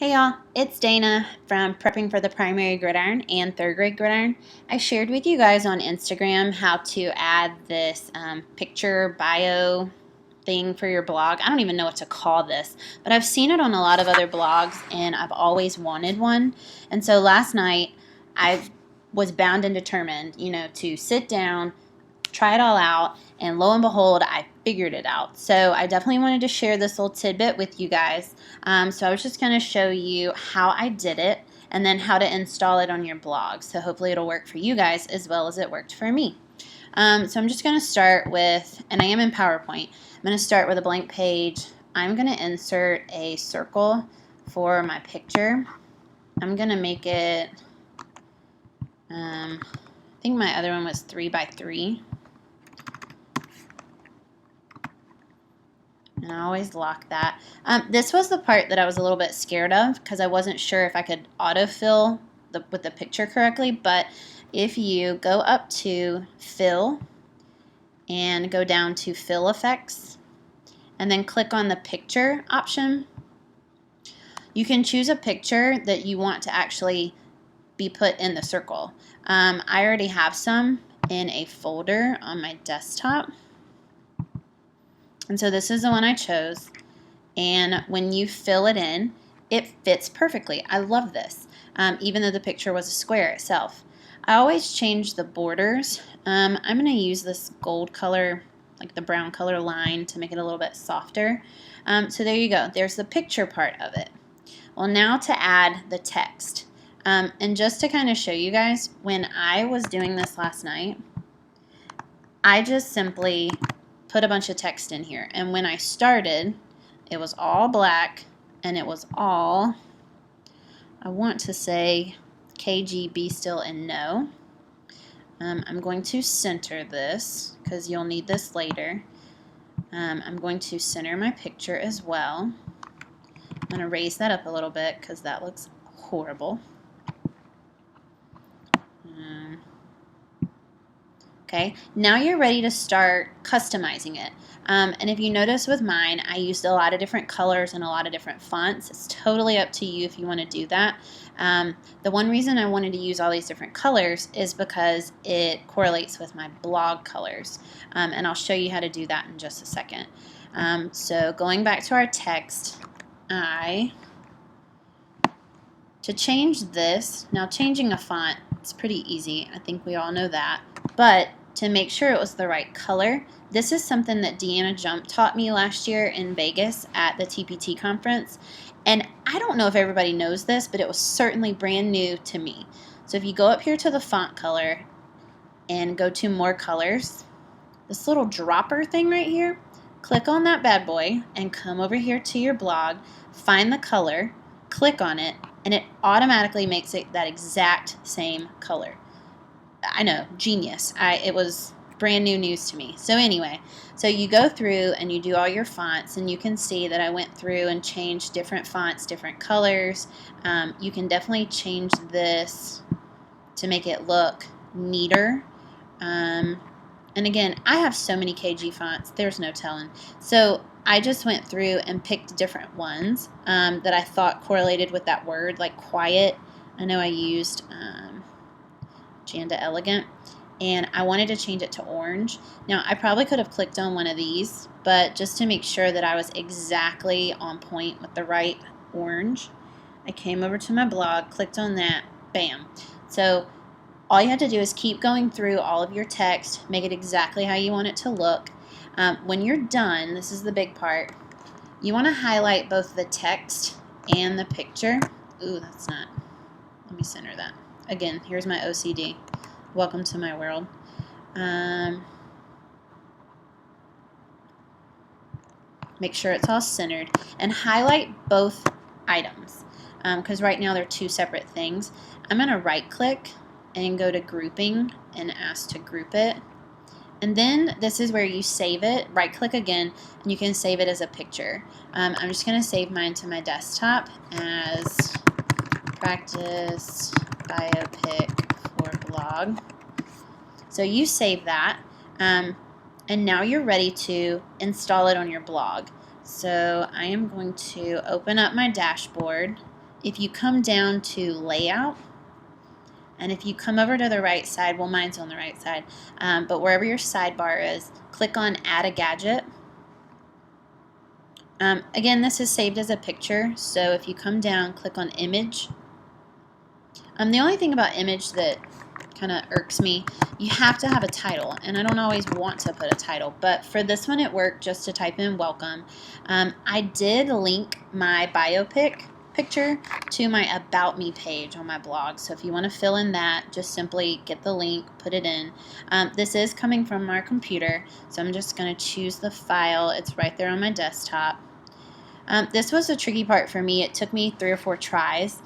Hey y'all, it's Dana from Prepping for the Primary Gridiron and Third Grade Gridiron. I shared with you guys on Instagram how to add this picture bio thing for your blog. I don't even know what to call this, but I've seen it on a lot of other blogs and I've always wanted one. And so last night I was bound and determined, to sit down, try it all out, and lo and behold, I figured it out. So I definitely wanted to share this little tidbit with you guys. So I was just going to show you how I did it and then how to install it on your blog. So hopefully it'll work for you guys as well as it worked for me. So I'm just going to start with, and I am in PowerPoint, I'm going to start with a blank page. I'm going to insert a circle for my picture. I'm going to make it, I think my other one was 3 by 3. And I always lock that. This was the part that I was a little bit scared of because I wasn't sure if I could autofill with the picture correctly. But if you go up to Fill and go down to Fill Effects and then click on the Picture option, you can choose a picture that you want to actually be put in the circle. I already have some in a folder on my desktop. And so this is the one I chose. And when you fill it in, it fits perfectly. I love this, even though the picture was a square itself. I always change the borders. I'm going to use this gold color, like the brown color line, to make it a little bit softer. So there you go. There's the picture part of it. Well, now to add the text. And just to kind of show you guys, when I was doing this last night, I just simply put a bunch of text in here. And when I started, it was all black, and it was all, I want to say, KG, be still, and no. I'm going to center this, because you'll need this later. I'm going to center my picture as well. I'm going to raise that up a little bit, because that looks horrible. Okay, now you're ready to start customizing it. And if you notice with mine, I used a lot of different colors and a lot of different fonts. It's totally up to you if you want to do that. The one reason I wanted to use all these different colors is because it correlates with my blog colors. And I'll show you how to do that in just a second. So going back to our text, to change this, now changing a font, it's pretty easy. I think we all know that. But to make sure it was the right color, this is something that Deanna Jump taught me last year in Vegas at the TPT conference. And I don't know if everybody knows this, but it was certainly brand new to me. So if you go up here to the font color and go to more colors, this little dropper thing right here, click on that bad boy and come over here to your blog, find the color, click on it, and it automatically makes it that exact same color. I know, genius. It was brand new news to me. So anyway, so you go through and you do all your fonts, and you can see that I went through and changed different fonts, different colors. You can definitely change this to make it look neater. And again, I have so many KG fonts, there's no telling. So I just went through and picked different ones that I thought correlated with that word, like quiet. I know I used Janda Elegant, and I wanted to change it to orange. Now, I probably could have clicked on one of these, but just to make sure that I was exactly on point with the right orange, I came over to my blog, clicked on that, bam. So all you have to do is keep going through all of your text, make it exactly how you want it to look. When you're done, this is the big part, you want to highlight both the text and the picture. Ooh, that's not, let me center that. Again, here's my OCD. Welcome to my world. Make sure it's all centered. And highlight both items. Because right now they're two separate things. I'm going to right click and go to grouping and ask to group it. And then this is where you save it. Right click again and you can save it as a picture. I'm just going to save mine to my desktop as practice Bio-Pic for blog. So you save that, and now you're ready to install it on your blog. So I am going to open up my dashboard if you come down to layout, and if you come over to the right side, well, mine's on the right side, but wherever your sidebar is, click on add a gadget. Again, this is saved as a picture, so if you come down, click on image. The only thing about image that kind of irks me, you have to have a title, and I don't always want to put a title, but for this one it worked just to type in welcome. I did link my Bio-Pic picture to my About Me page on my blog, so if you want to fill in that, just simply get the link, put it in. This is coming from our computer, so I'm just going to choose the file. It's right there on my desktop. This was a tricky part for me. It took me 3 or 4 tries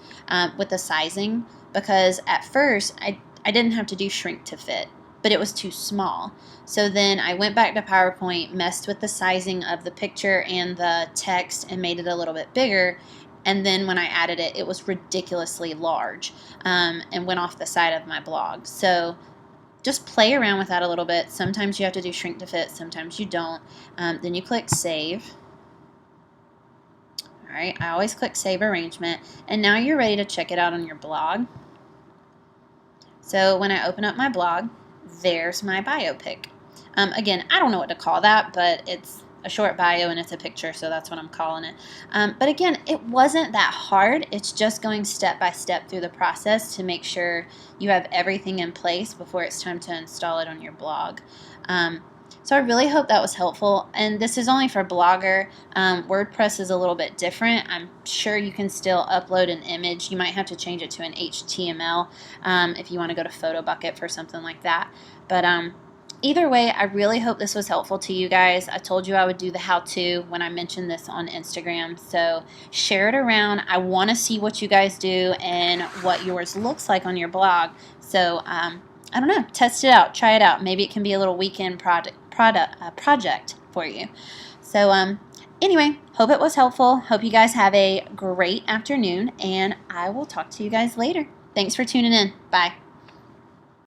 with the sizing, because at first I didn't have to do shrink to fit, but it was too small. So then I went back to PowerPoint, messed with the sizing of the picture and the text and made it a little bit bigger, and then when I added it, it was ridiculously large and went off the side of my blog. So just play around with that a little bit. Sometimes you have to do shrink to fit, sometimes you don't. Then you click Save. Alright, I always click Save Arrangement, and now you're ready to check it out on your blog. So when I open up my blog, there's my Bio-Pic. Again, I don't know what to call that, but it's a short bio and it's a picture, so that's what I'm calling it. But again, it wasn't that hard. It's just going step by step through the process to make sure you have everything in place before it's time to install it on your blog. So I really hope that was helpful, and this is only for Blogger. WordPress is a little bit different. I'm sure you can still upload an image. You might have to change it to an HTML if you want to go to PhotoBucket for something like that. But either way, I really hope this was helpful to you guys. I told you I would do the how-to when I mentioned this on Instagram, so share it around. I want to see what you guys do and what yours looks like on your blog. So I don't know, test it out, try it out. Maybe it can be a little weekend project for you. So anyway, hope it was helpful. Hope you guys have a great afternoon, and I will talk to you guys later. Thanks for tuning in. Bye.